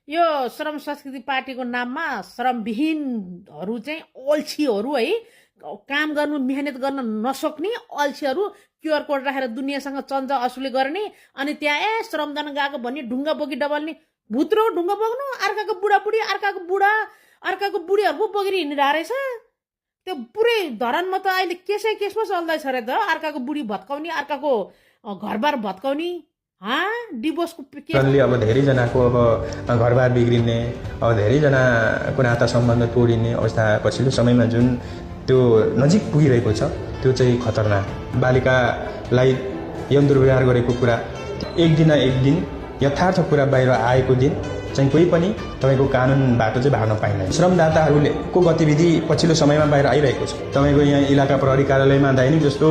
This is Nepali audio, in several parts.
यो श्रम संस्कृति पार्टीको नाममा श्रमविहीनहरू चाहिँ अल्छीहरू है, काम गर्नु मेहनत गर्न नसक्ने अल्छीहरू क्युआर कोड राखेर दुनियाँसँग चन्जा असुली गर्ने, अनि त्यहाँ श्रमदान गएको भन्ने ढुङ्गा बोकी डबल्ने। भुत्रो ढुङ्गा बोक्नु, अर्काको बुढाबुढी अर्काको बुढीहरूको बोकेर हिँडिरहेको रहेछ। त्यो पुरै धरानमा त अहिले केसमा चल्दैछ अरे त, अर्काको बुढी भत्काउने, अर्काको घरबार भत्काउने। डिभोर्सको अब धेरैजनाको अब घरबार बिग्रिने, अब धेरैजनाको नाता सम्बन्ध तोडिने अवस्था पछिल्लो समयमा जुन त्यो नजिक पुगिरहेको छ त्यो चाहिँ खतरनाक। बालिकालाई यौन दुर्व्यवहार गरेको कुरा एक दिन यथार्थ कुरा बाहिर आएको दिन चाहिँ कोही पनि तपाईँको कानुनबाट चाहिँ भाग्न पाइँदैन। श्रमदाताहरूले को गतिविधि पछिल्लो समयमा बाहिर आइरहेको छ। तपाईँको यहाँ इलाका प्रहरी कार्यालयमा दैनिक जस्तो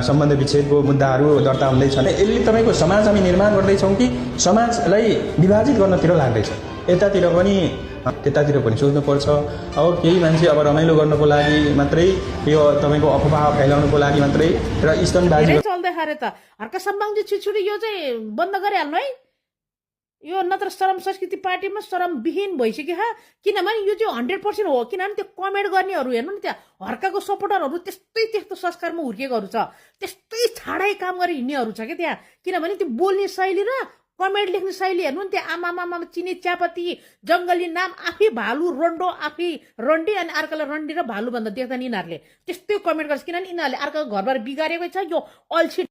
सम्बन्ध विच्छेदको मुद्दाहरू दर्ता हुँदैछन्। यसले तपाईँको समाज हामी निर्माण गर्दैछौँ कि समाजलाई विभाजित गर्नतिर लाग्दैछ। त्यतातिर पनि सोच्नुपर्छ। अब केही मान्छे अब रमाइलो गर्नको लागि मात्रै, यो तपाईँको अफवाह फैलाउनको लागि मात्रै र स्तनबाजी चल्दै खारे त हर्का सम्बन्धी छिटछुटी यो चाहिँ बन्द गरिहाल्नु है। यो नत्र श्रम संस्कृति पार्टीमा श्रमविहीन भइसक्यो। किनभने यो चाहिँ 100% हो। किनभने त्यो कमेन्ट गर्नेहरू हेर्नु नि, त्यहाँ हर्काको सपोर्टरहरू त्यस्तो संस्कारमा हुर्किएकोहरू छ, त्यस्तै छाडै काम गरेर हिँड्नेहरू छ क्या त्यहाँ। किनभने त्यो बोल्ने शैली र कमेन्ट लेख्ने शैली हेर्नु नि, त्यहाँ आमामा चिनी चियापत्ती जङ्गली नाम, आफै भालु रन्डो, आफै रन्डी, अनि अर्कालाई रन्डी र भालु भन्दा देख्दैन यिनीहरूले। त्यस्तै कमेन्ट गर्छ, किनभने यिनीहरूले अर्काको घरबार बिगारेकै छ। यो अल्छी